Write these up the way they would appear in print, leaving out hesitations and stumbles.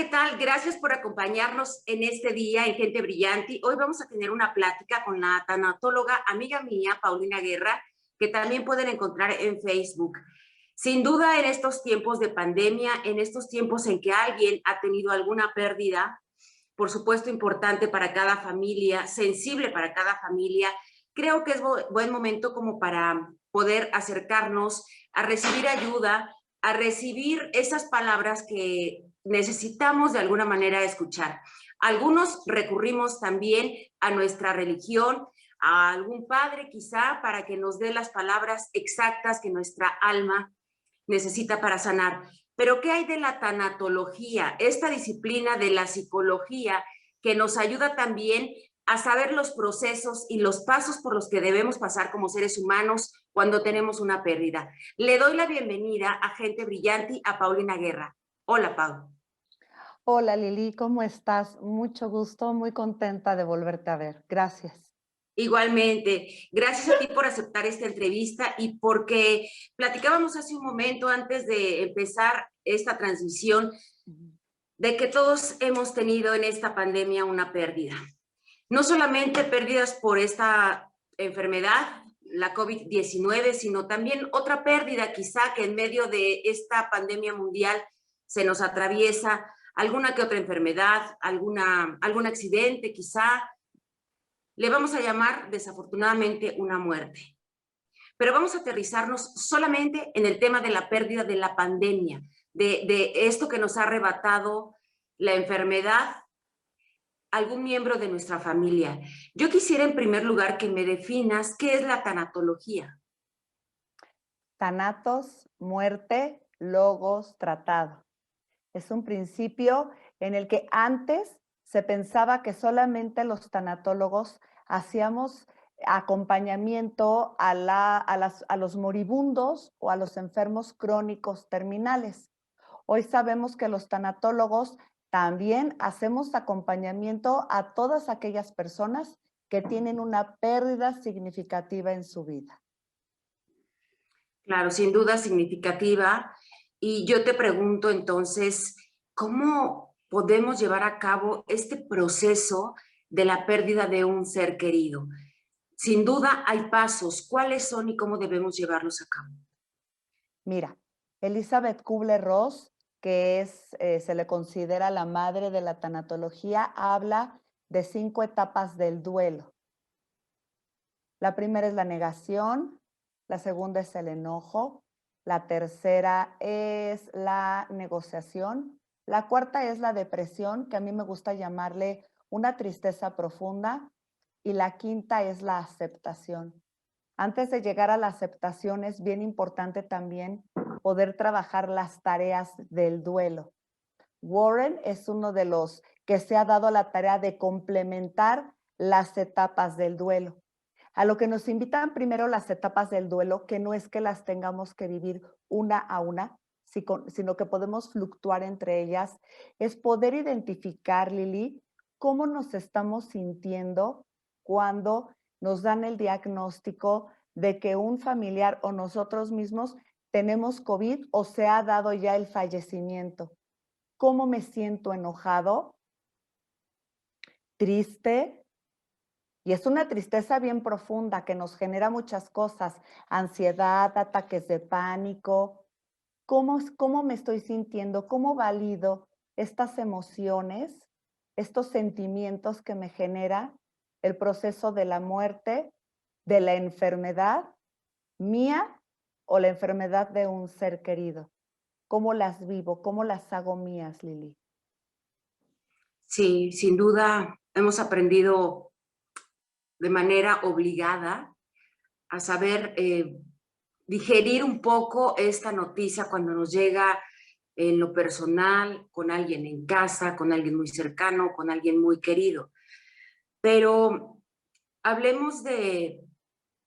¿qué tal? Gracias por acompañarnos en este día en Gente Brillante. Hoy vamos a tener una plática con la tanatóloga amiga mía, Paulina Guerra, que también pueden encontrar en Facebook. Sin duda, en estos tiempos de pandemia, en estos tiempos en que alguien ha tenido alguna pérdida, por supuesto importante para cada familia, sensible para cada familia, creo que es buen momento como para poder acercarnos a recibir ayuda, a recibir esas palabras que necesitamos de alguna manera escuchar. Algunos recurrimos también a nuestra religión, a algún padre quizá para que nos dé las palabras exactas que nuestra alma necesita para sanar. Pero ¿qué hay de la tanatología? Esta disciplina de la psicología que nos ayuda también a saber los procesos y los pasos por los que debemos pasar como seres humanos cuando tenemos una pérdida. Le doy la bienvenida a Gente Brillante, a Paulina Guerra. Hola, Pau. Hola Lili, ¿cómo estás? Mucho gusto, muy contenta de volverte a ver. Gracias. Igualmente, gracias a ti por aceptar esta entrevista y porque platicábamos hace un momento antes de empezar esta transmisión de que todos hemos tenido en esta pandemia una pérdida. No solamente pérdidas por esta enfermedad, la COVID-19, sino también otra pérdida quizá que en medio de esta pandemia mundial se nos atraviesa, alguna que otra enfermedad, algún accidente quizá, le vamos a llamar desafortunadamente una muerte. Pero vamos a aterrizarnos solamente en el tema de la pérdida de la pandemia, de esto que nos ha arrebatado la enfermedad, algún miembro de nuestra familia. Yo quisiera en primer lugar que me definas qué es la tanatología. Thanatos, muerte, logos, tratado. Es un principio en el que antes se pensaba que solamente los tanatólogos hacíamos acompañamiento a los moribundos o a los enfermos crónicos terminales. Hoy sabemos que los tanatólogos también hacemos acompañamiento a todas aquellas personas que tienen una pérdida significativa en su vida. Claro, sin duda significativa. Y yo te pregunto entonces, ¿cómo podemos llevar a cabo este proceso de la pérdida de un ser querido? Sin duda hay pasos. ¿Cuáles son y cómo debemos llevarlos a cabo? Mira, Elizabeth Kubler-Ross, que se le considera la madre de la tanatología, habla de 5 etapas del duelo. La primera es la negación, la segunda es el enojo, la tercera es la negociación, la cuarta es la depresión, que a mí me gusta llamarle una tristeza profunda, y la quinta es la aceptación. Antes de llegar a la aceptación es bien importante también poder trabajar las tareas del duelo. Warren es uno de los que se ha dado la tarea de complementar las etapas del duelo. A lo que nos invitan primero las etapas del duelo, que no es que las tengamos que vivir una a una, sino que podemos fluctuar entre ellas, es poder identificar, Lili, cómo nos estamos sintiendo cuando nos dan el diagnóstico de que un familiar o nosotros mismos tenemos COVID o se ha dado ya el fallecimiento. ¿Cómo me siento enojado? ¿Triste? Y es una tristeza bien profunda que nos genera muchas cosas, ansiedad, ataques de pánico. ¿Cómo me estoy sintiendo? ¿Cómo valido estas emociones, estos sentimientos que me genera el proceso de la muerte, de la enfermedad mía o la enfermedad de un ser querido? ¿Cómo las vivo? ¿Cómo las hago mías, Lili? Sí, sin duda hemos aprendido de manera obligada a saber digerir un poco esta noticia cuando nos llega en lo personal, con alguien en casa, con alguien muy cercano, con alguien muy querido. Pero hablemos de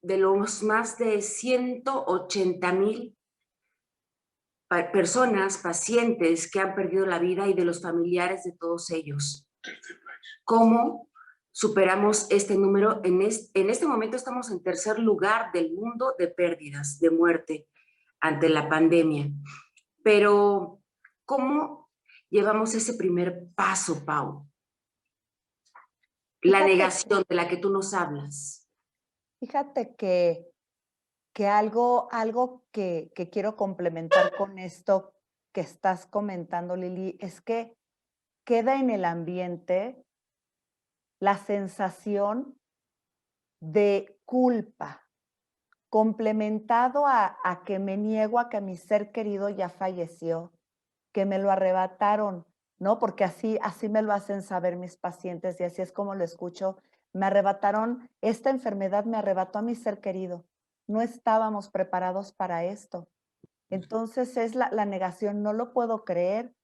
los más de 180,000 personas, pacientes que han perdido la vida y de los familiares de todos ellos. ¿Cómo superamos este número? En este momento estamos en tercer lugar del mundo de pérdidas, de muerte ante la pandemia. Pero, ¿cómo llevamos ese primer paso, Pau? La Fíjate, negación de la que tú nos hablas. fíjate que algo que quiero complementar con esto que estás comentando, Lili, es que queda en el ambiente la sensación de culpa, complementado a que me niego a que mi ser querido ya falleció, que me lo arrebataron, ¿no? Porque así me lo hacen saber mis pacientes y así es como lo escucho. Me arrebataron, esta enfermedad me arrebató a mi ser querido. No estábamos preparados para esto. Entonces es la negación, no lo puedo creer.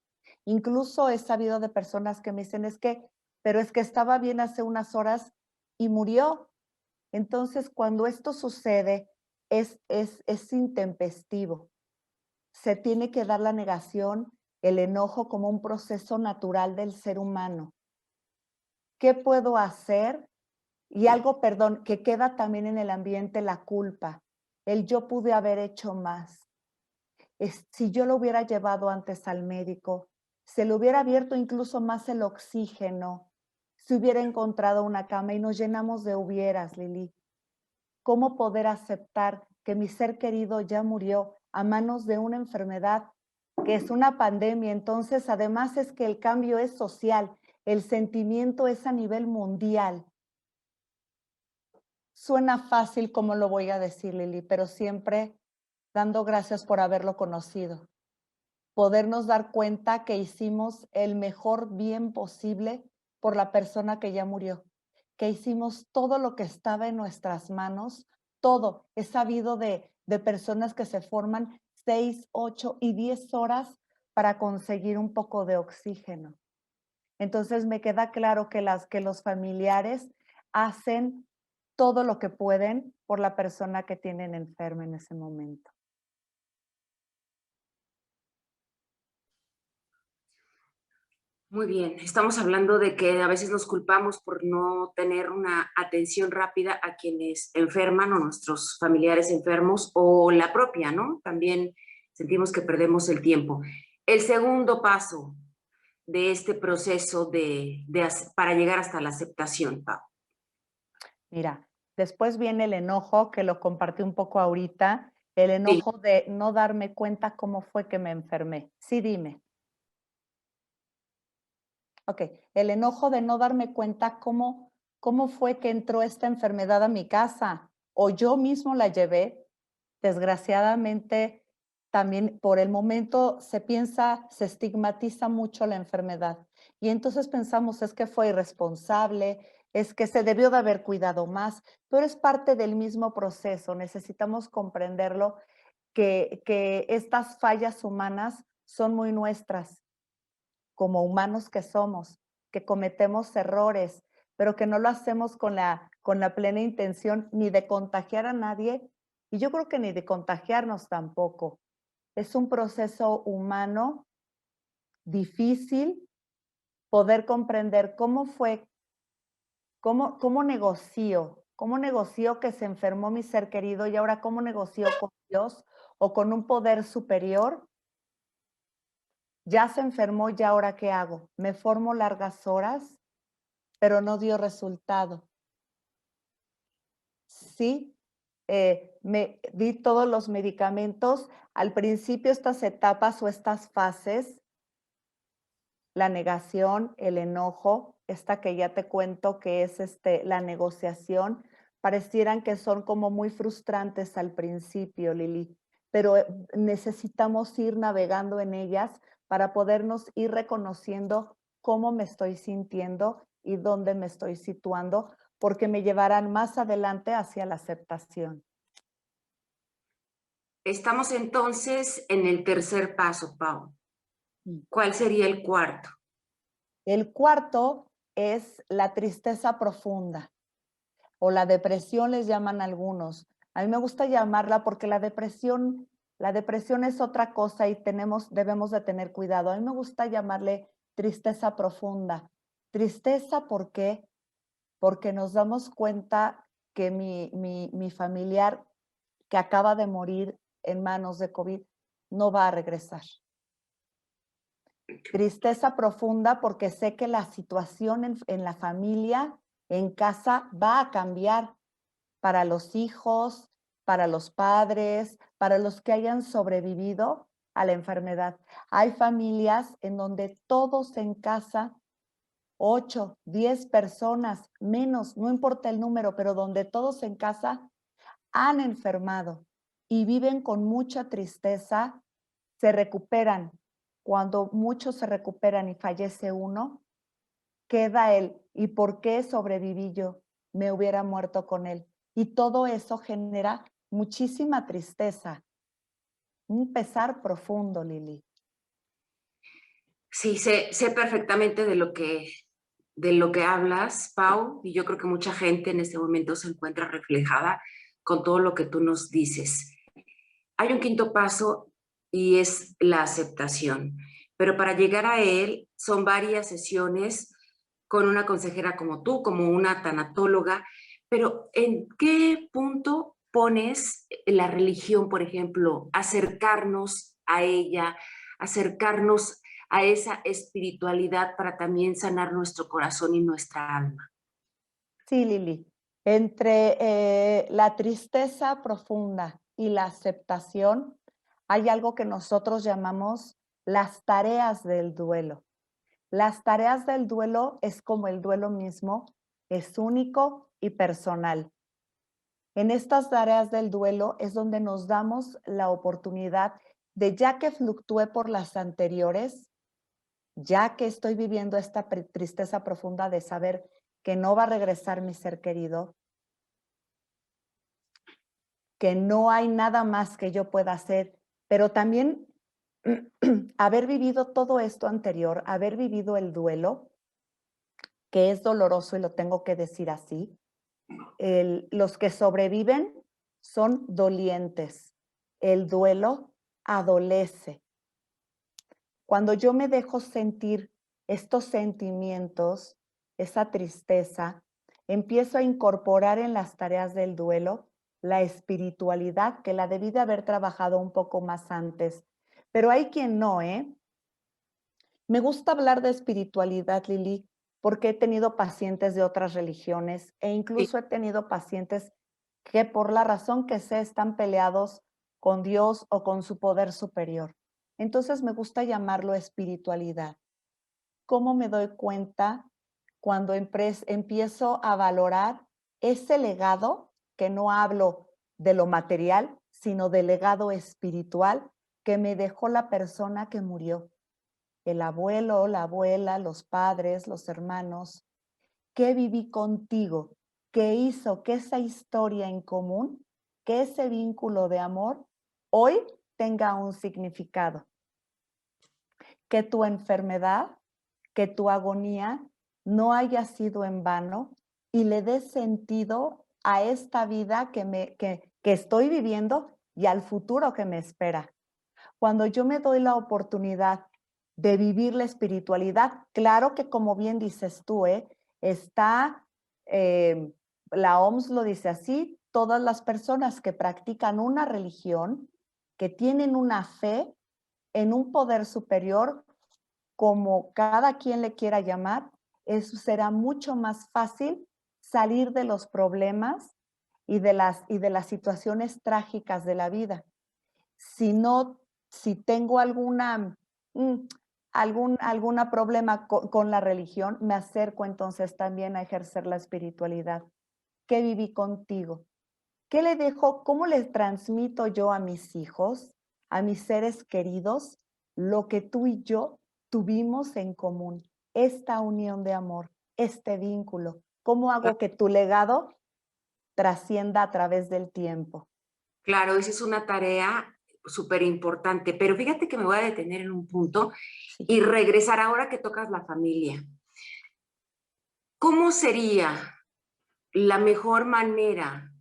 Incluso he sabido de personas que me dicen, pero es que estaba bien hace unas horas y murió. Entonces, cuando esto sucede, es intempestivo. Se tiene que dar la negación, el enojo como un proceso natural del ser humano. ¿Qué puedo hacer? Y algo, perdón, que queda también en el ambiente, la culpa. El yo pude haber hecho más. Si yo lo hubiera llevado antes al médico, se le hubiera abierto incluso más el oxígeno, se hubiera encontrado una cama y nos llenamos de hubieras, Lili. ¿Cómo poder aceptar que mi ser querido ya murió a manos de una enfermedad que es una pandemia? Entonces, además es que el cambio es social, el sentimiento es a nivel mundial. Suena fácil como lo voy a decir, Lili, pero siempre dando gracias por haberlo conocido. Podernos dar cuenta que hicimos el mejor bien posible por la persona que ya murió, que hicimos todo lo que estaba en nuestras manos, todo. He sabido de personas que se forman 6, 8 y 10 horas para conseguir un poco de oxígeno. Entonces me queda claro que los familiares hacen todo lo que pueden por la persona que tienen enferma en ese momento. Muy bien, estamos hablando de que a veces nos culpamos por no tener una atención rápida a quienes enferman o nuestros familiares enfermos o la propia, ¿no? También sentimos que perdemos el tiempo. El segundo paso de este proceso para llegar hasta la aceptación, Pau. Mira, después viene el enojo, que lo compartí un poco ahorita, el Sí, enojo de no darme cuenta cómo fue que me enfermé. Sí, dime. Ok, el enojo de no darme cuenta cómo fue que entró esta enfermedad a mi casa o yo mismo la llevé. Desgraciadamente, también por el momento se estigmatiza mucho la enfermedad. Y entonces pensamos, es que fue irresponsable, es que se debió de haber cuidado más, pero es parte del mismo proceso. Necesitamos comprenderlo, que estas fallas humanas son muy nuestras como humanos que somos, que cometemos errores, pero que no lo hacemos con la plena intención ni de contagiar a nadie, y yo creo que ni de contagiarnos tampoco. Es un proceso humano difícil poder comprender cómo fue, cómo negoció que se enfermó mi ser querido y ahora cómo negoció con Dios o con un poder superior. Ya se enfermó y ahora ¿qué hago? Me formo largas horas, pero no dio resultado. Sí, me di todos los medicamentos. Al principio estas etapas o estas fases, la negación, el enojo, esta que ya te cuento que es la negociación, parecieran que son como muy frustrantes al principio, Lili, pero necesitamos ir navegando en ellas para podernos ir reconociendo cómo me estoy sintiendo y dónde me estoy situando, porque me llevarán más adelante hacia la aceptación. estamos entonces en el tercer paso, Pau. Mm. ¿Cuál sería el cuarto? El cuarto es la tristeza profunda o la depresión les llaman algunos. A mí me gusta llamarla porque la depresión es otra cosa y debemos de tener cuidado. A mí me gusta llamarle tristeza profunda. Tristeza, ¿por qué? Porque nos damos cuenta que mi familiar que acaba de morir en manos de COVID no va a regresar. Tristeza profunda porque sé que la situación en la familia, en casa, va a cambiar para los hijos, para los padres, para los que hayan sobrevivido a la enfermedad. Hay familias en donde todos en casa, 8, 10 personas, menos, no importa el número, pero donde todos en casa han enfermado y viven con mucha tristeza, se recuperan. Cuando muchos se recuperan y fallece uno, queda él. ¿Y por qué sobreviví yo? Me hubiera muerto con él. Y todo eso genera muchísima tristeza, un pesar profundo, Lili. Sí, sé perfectamente de lo que hablas, Pau, y yo creo que mucha gente en este momento se encuentra reflejada con todo lo que tú nos dices. Hay un quinto paso y es la aceptación, pero para llegar a él son varias sesiones con una consejera como tú, como una tanatóloga, pero ¿en qué punto pones la religión, por ejemplo, acercarnos a ella, acercarnos a esa espiritualidad para también sanar nuestro corazón y nuestra alma? Sí, Lili. Entre la tristeza profunda y la aceptación, hay algo que nosotros llamamos las tareas del duelo. Las tareas del duelo es como el duelo mismo, es único y personal. En estas tareas del duelo es donde nos damos la oportunidad de, ya que fluctué por las anteriores, ya que estoy viviendo esta tristeza profunda de saber que no va a regresar mi ser querido, que no hay nada más que yo pueda hacer, pero también haber vivido todo esto anterior, haber vivido el duelo, que es doloroso y lo tengo que decir así. Los que sobreviven son dolientes. El duelo adolece. Cuando yo me dejo sentir estos sentimientos, esa tristeza, empiezo a incorporar en las tareas del duelo la espiritualidad que la debí de haber trabajado un poco más antes. Pero hay quien no, ¿eh? Me gusta hablar de espiritualidad, Lili, porque he tenido pacientes de otras religiones e Sí. incluso he tenido pacientes que por la razón que sea están peleados con Dios o con su poder superior. Entonces me gusta llamarlo espiritualidad. ¿Cómo me doy cuenta cuando empiezo a valorar ese legado, que no hablo de lo material, sino del legado espiritual que me dejó la persona que murió? El abuelo, la abuela, los padres, los hermanos. ¿Qué viví contigo? ¿Qué hizo que esa historia en común, que ese vínculo de amor, hoy tenga un significado? Que tu enfermedad, que tu agonía no haya sido en vano y le dé sentido a esta vida que estoy viviendo y al futuro que me espera. Cuando yo me doy la oportunidad de vivir la espiritualidad, claro que como bien dices tú, está, la OMS lo dice así, todas las personas que practican una religión, que tienen una fe en un poder superior, como cada quien le quiera llamar, eso será mucho más fácil salir de los problemas y de las situaciones trágicas de la vida. Si no, si tengo mm, alguna problema con la religión, me acerco entonces también a ejercer la espiritualidad. ¿Qué viví contigo? ¿Qué le dejo? ¿Cómo les transmito yo a mis hijos, a mis seres queridos, lo que tú y yo tuvimos en común? Esta unión de amor, este vínculo. ¿Cómo hago que tu legado trascienda a través del tiempo? Claro, esa es una tarea súper importante, pero fíjate que me voy a detener en un punto Sí. y regresar ahora que tocas la familia. ¿Cómo sería la mejor manera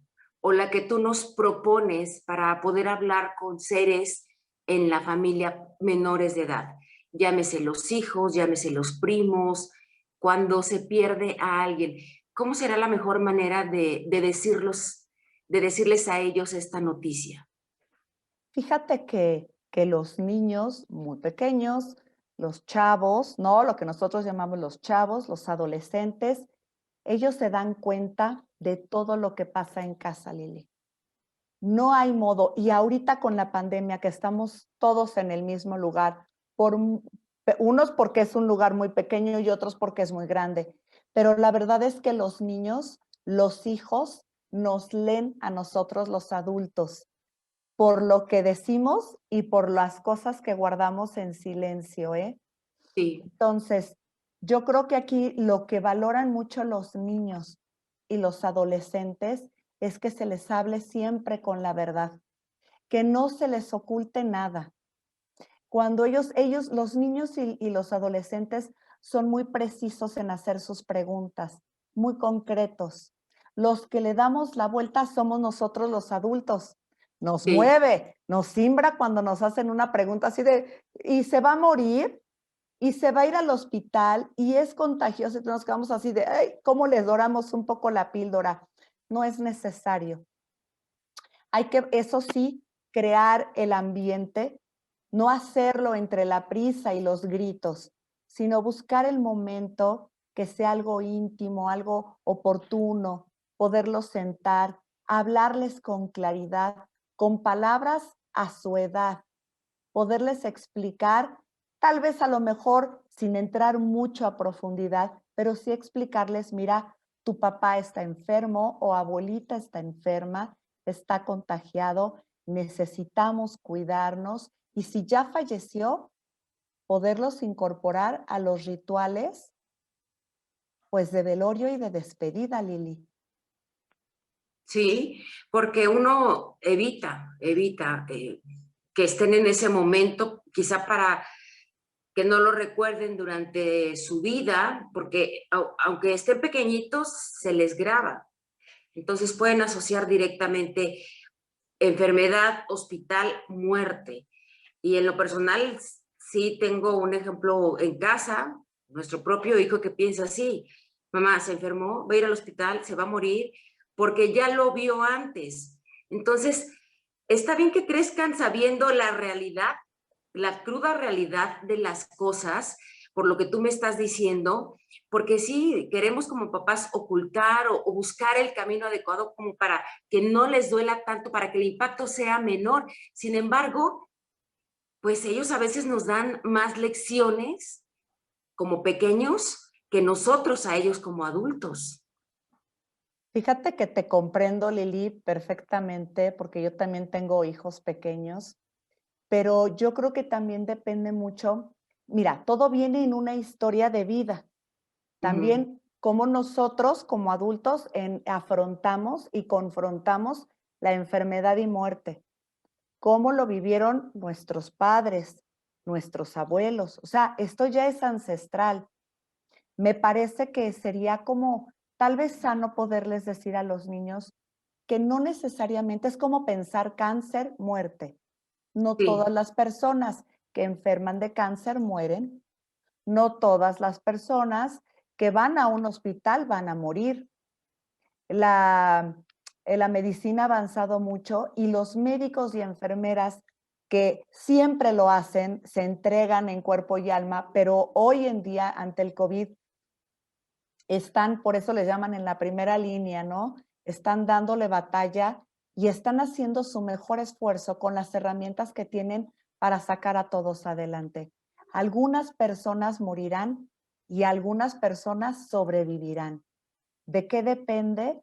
o la que tú nos propones para poder hablar con seres en la familia menores de edad? Llámese los hijos, llámese los primos, cuando se pierde a alguien. ¿Cómo será la mejor manera de decirles a ellos esta noticia? Fíjate que los niños muy pequeños los chavos, ¿no? Lo que nosotros llamamos los chavos, los adolescentes, ellos se dan cuenta de todo lo que pasa en casa, Lili. No hay modo. Y ahorita con la pandemia, que estamos todos en el mismo lugar, unos porque es un lugar muy pequeño y otros porque es muy grande. Pero la verdad es que los niños, los hijos, nos leen a nosotros los adultos por lo que decimos y por las cosas que guardamos en silencio, ¿eh? Sí, Entonces, yo creo que aquí lo que valoran mucho los niños y los adolescentes es que se les hable siempre con la verdad, que no se les oculte nada. Cuando los niños y los adolescentes son muy precisos en hacer sus preguntas, muy concretos. Los que le damos la vuelta somos nosotros los adultos. Nos sí, mueve, nos simbra cuando nos hacen una pregunta así de, ¿y se va a morir? Y se va a ir al hospital y es contagioso y nos quedamos así de, ay, ¿cómo les doramos un poco la píldora? No es necesario. Hay que, eso sí, crear el ambiente, no hacerlo entre la prisa y los gritos, sino buscar el momento que sea algo íntimo, algo oportuno, poderlos sentar, hablarles con claridad, con palabras a su edad, poderles explicar, tal vez a lo mejor sin entrar mucho a profundidad, pero sí explicarles, mira, tu papá está enfermo o abuelita está enferma, está contagiado, necesitamos cuidarnos y si ya falleció, poderlos incorporar a los rituales, pues de velorio y de despedida, Lili. sí, porque uno evita que estén en ese momento, quizá para que no lo recuerden durante su vida, porque aunque estén pequeñitos, se les graba. Entonces pueden asociar directamente enfermedad, hospital, muerte. Y en lo personal, sí tengo un ejemplo en casa, nuestro propio hijo que piensa así, mamá se enfermó, va a ir al hospital, se va a morir, porque ya lo vio antes. Entonces, está bien que crezcan sabiendo la realidad, la cruda realidad de las cosas, por lo que tú me estás diciendo, porque sí, queremos como papás ocultar o buscar el camino adecuado como para que no les duela tanto, para que el impacto sea menor. Sin embargo, pues ellos a veces nos dan más lecciones como pequeños que nosotros a ellos como adultos. Fíjate que te comprendo, Lili, perfectamente, porque yo también tengo hijos pequeños. Pero yo creo que también depende mucho, mira, todo viene en una historia de vida. Ujú. También cómo nosotros como adultos afrontamos y confrontamos la enfermedad y muerte. Cómo lo vivieron nuestros padres, nuestros abuelos. O sea, esto ya es ancestral. Me parece que sería como tal vez sano poderles decir a los niños que no necesariamente es como pensar cáncer, muerte. No todas Sí, las personas que enferman de cáncer mueren. No todas las personas que van a un hospital van a morir. La, la medicina ha avanzado mucho y los médicos y enfermeras que siempre lo hacen, se entregan en cuerpo y alma, pero hoy en día ante el COVID están, por eso les llaman en la primera línea, ¿no? Están dándole batalla y están haciendo su mejor esfuerzo con las herramientas que tienen para sacar a todos adelante. Algunas personas morirán y algunas personas sobrevivirán. ¿De qué depende?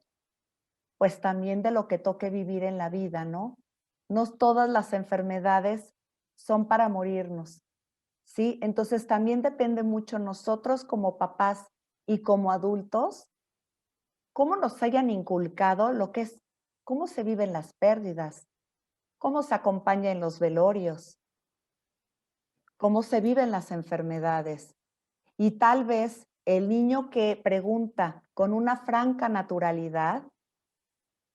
Pues también de lo que toque vivir en la vida, ¿no? No todas las enfermedades son para morirnos, ¿sí? Entonces también depende mucho nosotros como papás y como adultos, cómo nos hayan inculcado lo que es, cómo se viven las pérdidas, cómo se acompaña en los velorios, cómo se viven las enfermedades. Y tal vez el niño que pregunta con una franca naturalidad,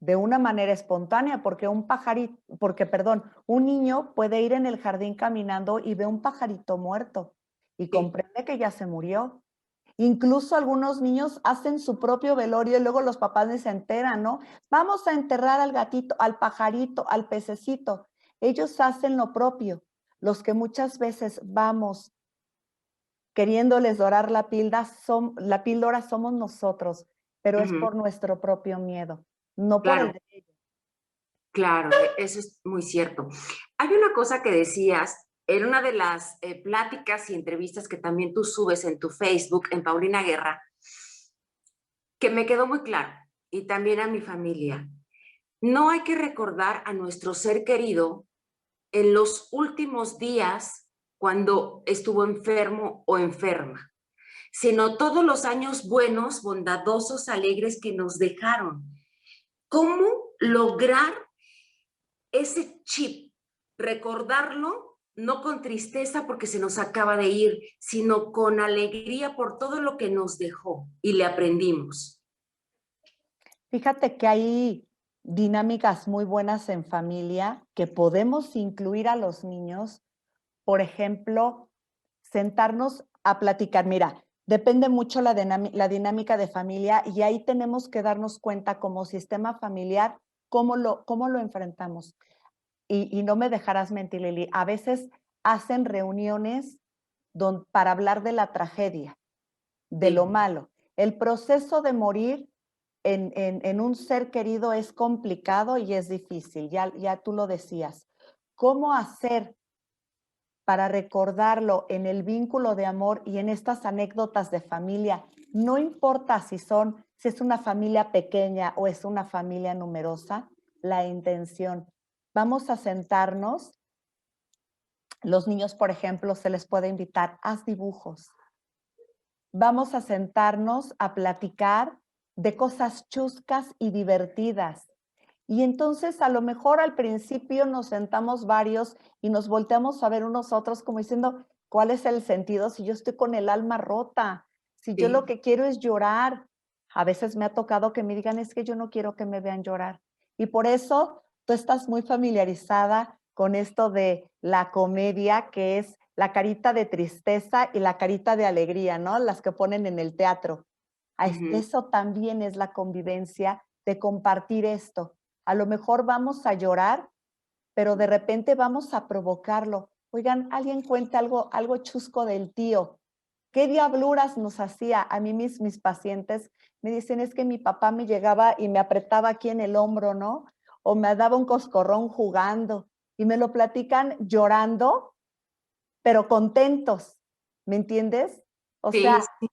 de una manera espontánea, porque perdón, un niño puede ir en el jardín caminando y ve un pajarito muerto y sí, comprende que ya se murió. Incluso algunos niños hacen su propio velorio y luego los papás ni se enteran, ¿no? Vamos a enterrar al gatito, al pajarito, al pececito. Ellos hacen lo propio. Los que muchas veces vamos queriéndoles dorar la píldora somos nosotros, pero es Ujú, por nuestro propio miedo, no por el claro, de ellos. claro, eso es muy cierto. Hay una cosa que decías en una de las pláticas y entrevistas que también tú subes en tu Facebook, en Paulina Guerra, que me quedó muy claro, y también a mi familia. No hay que recordar a nuestro ser querido en los últimos días cuando estuvo enfermo o enferma, sino todos los años buenos, bondadosos, alegres que nos dejaron. ¿Cómo lograr ese chip? Recordarlo no con tristeza porque se nos acaba de ir, sino con alegría por todo lo que nos dejó y le aprendimos. Fíjate que hay dinámicas muy buenas en familia que podemos incluir a los niños. Por ejemplo, sentarnos a platicar. Mira, depende mucho la dinámica de familia y ahí tenemos que darnos cuenta como sistema familiar cómo lo enfrentamos. Y no me dejarás mentir, Lili, a veces hacen reuniones para hablar de la tragedia, de lo Sí. malo. El proceso de morir en un ser querido es complicado y es difícil, ya tú lo decías. ¿Cómo hacer para recordarlo en el vínculo de amor y en estas anécdotas de familia? No importa si es una familia pequeña o es una familia numerosa, la intención. Vamos a sentarnos. Los niños, por ejemplo, se les puede invitar, haz dibujos. Vamos a sentarnos a platicar de cosas chuscas y divertidas. Y entonces a lo mejor al principio nos sentamos varios y nos volteamos a ver unos otros como diciendo, ¿cuál es el sentido si yo estoy con el alma rota? Si yo lo Sí. que quiero es llorar. A veces me ha tocado que me digan, es que yo no quiero que me vean llorar. Y por eso tú estás muy familiarizada con esto de la comedia, que es la carita de tristeza y la carita de alegría, ¿no? Las que ponen en el teatro. Ujú. Eso también es la convivencia de compartir esto. A lo mejor vamos a llorar, pero de repente vamos a provocarlo. Oigan, alguien cuenta algo chusco del tío. ¿Qué diabluras nos hacía? A mí mis pacientes me dicen, es que mi papá me llegaba y me apretaba aquí en el hombro, ¿no? O me daba un coscorrón jugando y me lo platican llorando, pero contentos, ¿me entiendes? O sea, Sí, sí.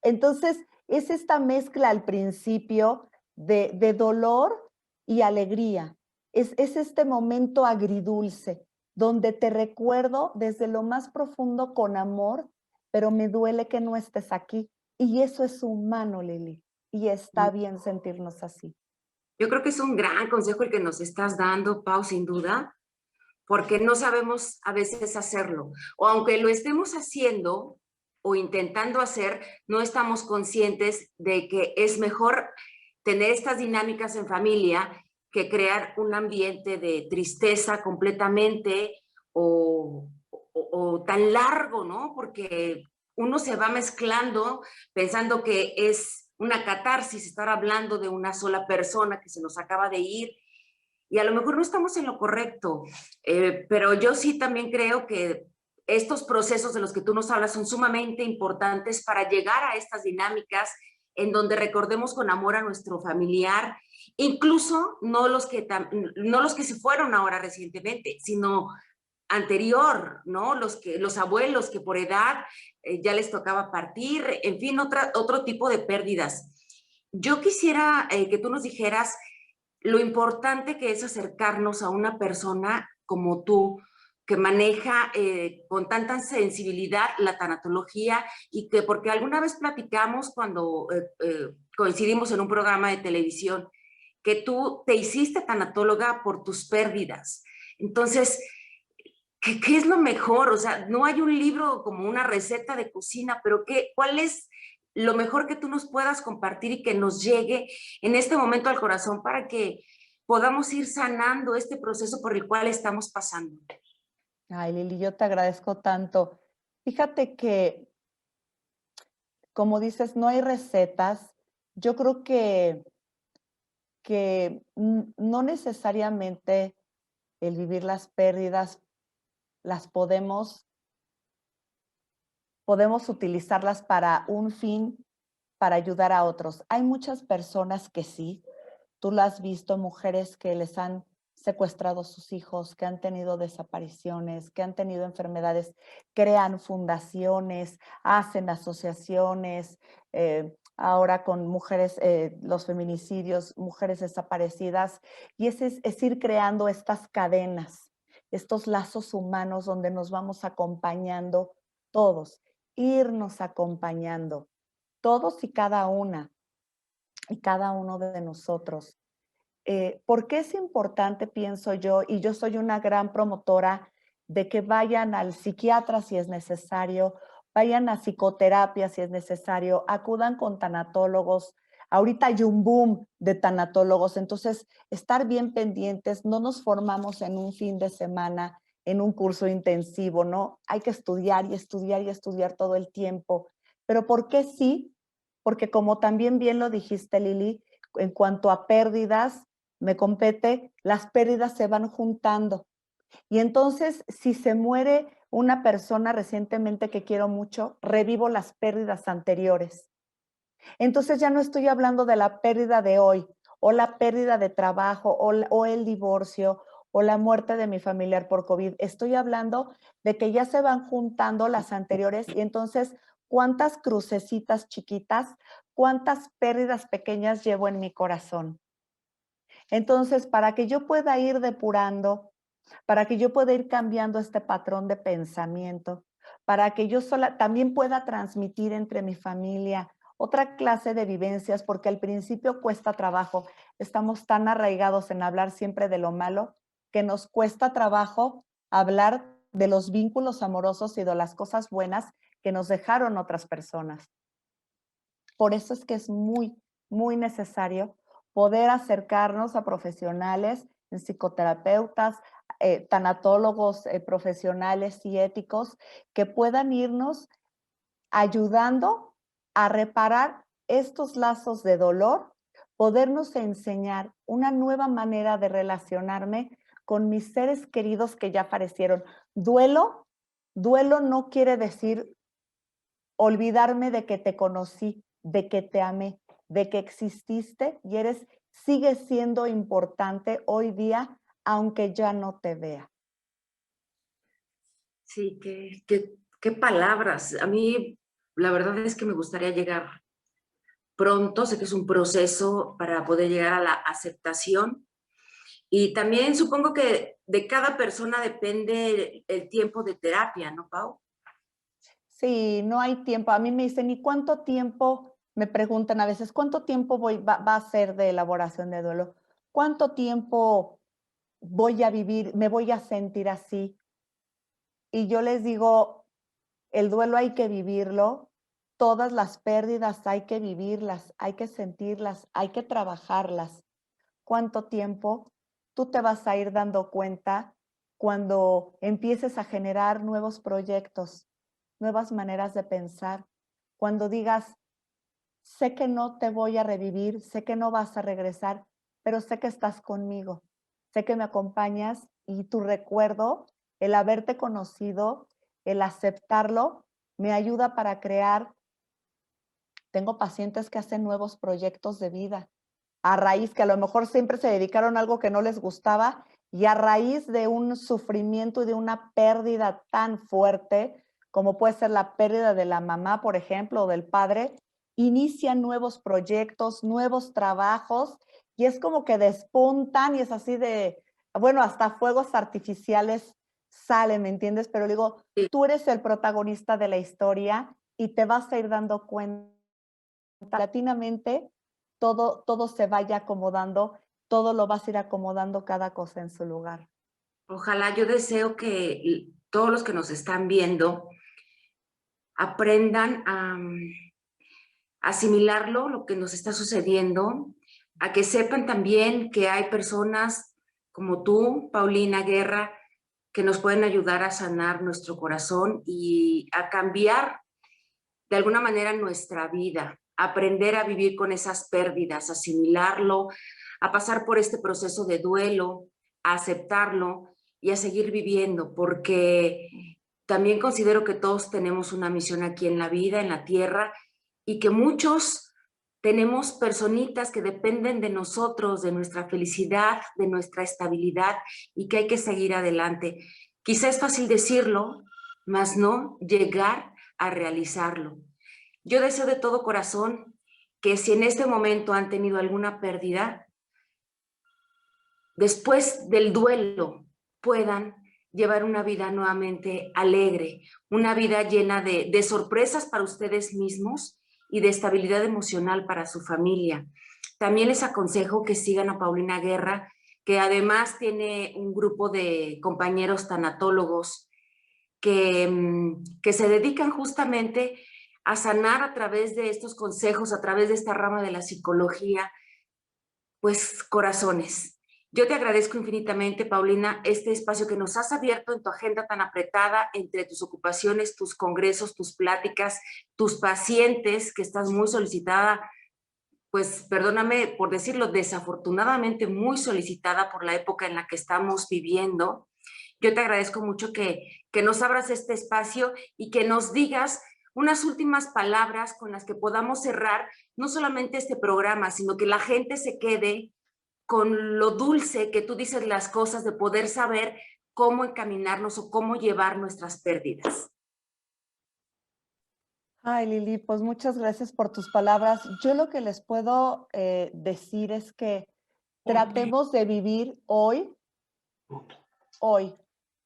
entonces es esta mezcla al principio de dolor y alegría. Es este momento agridulce, donde te recuerdo desde lo más profundo con amor, pero me duele que no estés aquí. Y eso es humano, Lili, y está bien sentirnos así. Yo creo que es un gran consejo el que nos estás dando, Pau, sin duda, porque no sabemos a veces hacerlo. O aunque lo estemos haciendo o intentando hacer, no estamos conscientes de que es mejor tener estas dinámicas en familia que crear un ambiente de tristeza completamente o tan largo, ¿no? Porque uno se va mezclando pensando que es una catarsis estar hablando de una sola persona que se nos acaba de ir y a lo mejor no estamos en lo correcto, pero yo sí también creo que estos procesos de los que tú nos hablas son sumamente importantes para llegar a estas dinámicas en donde recordemos con amor a nuestro familiar, incluso no los que se fueron ahora recientemente, sino anterior, ¿no? Los abuelos que por edad ya les tocaba partir, en fin, otro tipo de pérdidas. Yo quisiera que tú nos dijeras lo importante que es acercarnos a una persona como tú, que maneja con tanta sensibilidad la tanatología y que porque alguna vez platicamos cuando coincidimos en un programa de televisión, que tú te hiciste tanatóloga por tus pérdidas. Entonces, ¿qué es lo mejor? O sea, no hay un libro como una receta de cocina, pero ¿cuál es lo mejor que tú nos puedas compartir y que nos llegue en este momento al corazón para que podamos ir sanando este proceso por el cual estamos pasando? Ay, Lili, yo te agradezco tanto. Fíjate que, como dices, no hay recetas. Yo creo que no necesariamente el vivir las pérdidas las podemos podemos utilizarlas para un fin, para ayudar a otros. Hay muchas personas que sí, tú lo has visto, mujeres que les han secuestrado sus hijos, que han tenido desapariciones, que han tenido enfermedades, crean fundaciones, hacen asociaciones, ahora con mujeres, los feminicidios, mujeres desaparecidas, y es ir creando estas cadenas, estos lazos humanos donde nos vamos acompañando todos, irnos acompañando, todos y cada uno de nosotros. ¿Por qué es importante, pienso yo, y yo soy una gran promotora de que vayan al psiquiatra si es necesario, vayan a psicoterapia si es necesario, acudan con tanatólogos? Ahorita hay un boom de tanatólogos, entonces estar bien pendientes, no nos formamos en un fin de semana, en un curso intensivo, ¿no? Hay que estudiar y estudiar y estudiar todo el tiempo. Pero ¿por qué sí? Porque como también bien lo dijiste, Lili, en cuanto a pérdidas, me compete, las pérdidas se van juntando. Y entonces, si se muere una persona recientemente que quiero mucho, revivo las pérdidas anteriores. Entonces ya no estoy hablando de la pérdida de hoy, o la pérdida de trabajo, o el divorcio, o la muerte de mi familiar por COVID. Estoy hablando de que ya se van juntando las anteriores y entonces, ¿cuántas crucecitas chiquitas, cuántas pérdidas pequeñas llevo en mi corazón? Entonces, para que yo pueda ir depurando, para que yo pueda ir cambiando este patrón de pensamiento, para que yo sola también pueda transmitir entre mi familia otra clase de vivencias, porque al principio cuesta trabajo. Estamos tan arraigados en hablar siempre de lo malo que nos cuesta trabajo hablar de los vínculos amorosos y de las cosas buenas que nos dejaron otras personas. Por eso es que es muy, muy necesario poder acercarnos a profesionales, psicoterapeutas, tanatólogos profesionales y éticos que puedan irnos ayudando a reparar estos lazos de dolor, podernos enseñar una nueva manera de relacionarme con mis seres queridos que ya fallecieron. Duelo no quiere decir olvidarme de que te conocí, de que te amé, de que exististe y sigues siendo importante hoy día, aunque ya no te vea. Sí, qué palabras. A mí la verdad es que me gustaría llegar pronto, sé que es un proceso para poder llegar a la aceptación y también supongo que de cada persona depende el tiempo de terapia, ¿no, Pau? Sí, no hay tiempo. A mí me dicen, ¿y cuánto tiempo? Me preguntan a veces, ¿cuánto tiempo va a ser de elaboración de duelo? ¿Cuánto tiempo voy a vivir, me voy a sentir así? Y yo les digo, el duelo hay que vivirlo, todas las pérdidas hay que vivirlas, hay que sentirlas, hay que trabajarlas. ¿Cuánto tiempo? Tú te vas a ir dando cuenta cuando empieces a generar nuevos proyectos, nuevas maneras de pensar, cuando digas, sé que no te voy a revivir, sé que no vas a regresar, pero sé que estás conmigo, sé que me acompañas y tu recuerdo, el haberte conocido, el aceptarlo, me ayuda para crear. Tengo pacientes que hacen nuevos proyectos de vida, a raíz que a lo mejor siempre se dedicaron a algo que no les gustaba y a raíz de un sufrimiento y de una pérdida tan fuerte, como puede ser la pérdida de la mamá, por ejemplo, o del padre, inician nuevos proyectos, nuevos trabajos y es como que despuntan y es así de, bueno, hasta fuegos artificiales salen, ¿me entiendes? Pero digo, Sí. tú eres el protagonista de la historia y te vas a ir dando cuenta paulatinamente todo se vaya acomodando, todo lo vas a ir acomodando cada cosa en su lugar. Ojalá, yo deseo que todos los que nos están viendo aprendan a asimilarlo, lo que nos está sucediendo, a que sepan también que hay personas como tú, Paulina Guerra, que nos pueden ayudar a sanar nuestro corazón y a cambiar de alguna manera nuestra vida, aprender a vivir con esas pérdidas, asimilarlo, a pasar por este proceso de duelo, a aceptarlo y a seguir viviendo, porque también considero que todos tenemos una misión aquí en la vida, en la tierra, y que muchos tenemos personitas que dependen de nosotros, de nuestra felicidad, de nuestra estabilidad, y que hay que seguir adelante. Quizá es fácil decirlo, mas no llegar a realizarlo. Yo deseo de todo corazón que si en este momento han tenido alguna pérdida, después del duelo puedan llevar una vida nuevamente alegre, una vida llena de sorpresas para ustedes mismos y de estabilidad emocional para su familia. También les aconsejo que sigan a Paulina Guerra, que además tiene un grupo de compañeros tanatólogos que se dedican justamente a sanar a través de estos consejos, a través de esta rama de la psicología, pues corazones. Yo te agradezco infinitamente, Paulina, este espacio que nos has abierto en tu agenda tan apretada, entre tus ocupaciones, tus congresos, tus pláticas, tus pacientes, que estás muy solicitada, pues perdóname por decirlo, desafortunadamente muy solicitada por la época en la que estamos viviendo. Yo te agradezco mucho que nos abras este espacio y que nos digas unas últimas palabras con las que podamos cerrar no solamente este programa, sino que la gente se quede con lo dulce que tú dices las cosas, de poder saber cómo encaminarnos o cómo llevar nuestras pérdidas. Ay, Lili, pues muchas gracias por tus palabras. Yo lo que les puedo decir es que tratemos de vivir hoy,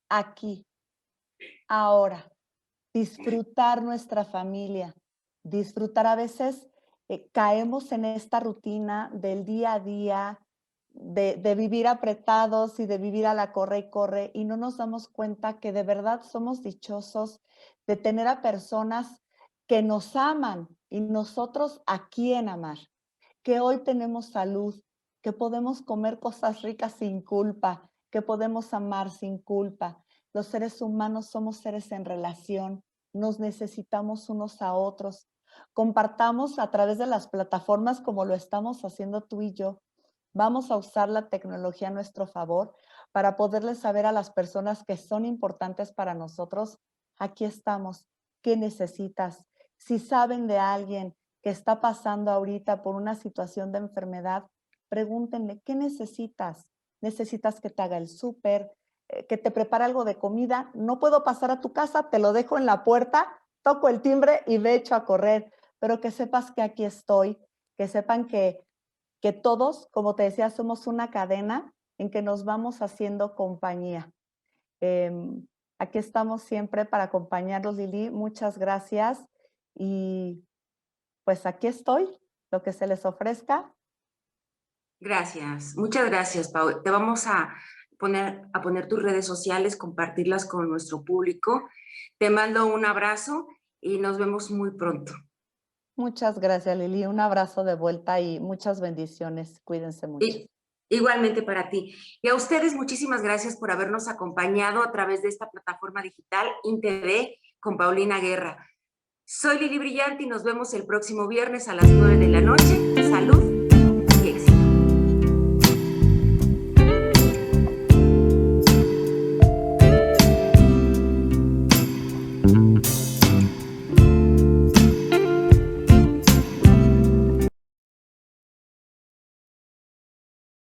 aquí, ahora, disfrutar nuestra familia, disfrutar. A veces caemos en esta rutina del día a día, de vivir apretados y de vivir a la corre y corre, y no nos damos cuenta que de verdad somos dichosos de tener a personas que nos aman y nosotros a quien amar, que hoy tenemos salud, que podemos comer cosas ricas sin culpa, que podemos amar sin culpa. Los seres humanos somos seres en relación, nos necesitamos unos a otros. Compartamos a través de las plataformas como lo estamos haciendo tú y yo. Vamos a usar la tecnología a nuestro favor para poderles saber a las personas que son importantes para nosotros. Aquí estamos. ¿Qué necesitas? Si saben de alguien que está pasando ahorita por una situación de enfermedad, pregúntenle, ¿qué necesitas? ¿Necesitas que te haga el súper? ¿Que te prepare algo de comida? No puedo pasar a tu casa, te lo dejo en la puerta, toco el timbre y me echo a correr. Pero que sepas que aquí estoy, que sepan que todos, como te decía, somos una cadena en que nos vamos haciendo compañía. Aquí estamos siempre para acompañarlos, Lili. Muchas gracias. Y pues aquí estoy, lo que se les ofrezca. Gracias, muchas gracias, Pau. Te vamos a poner tus redes sociales, compartirlas con nuestro público. Te mando un abrazo y nos vemos muy pronto. Muchas gracias, Lili. Un abrazo de vuelta y muchas bendiciones. Cuídense mucho. Igualmente para ti. Y a ustedes, muchísimas gracias por habernos acompañado a través de esta plataforma digital InTV con Paulina Guerra. Soy Lili Brillanti y nos vemos el próximo viernes a las 9 de la noche. Salud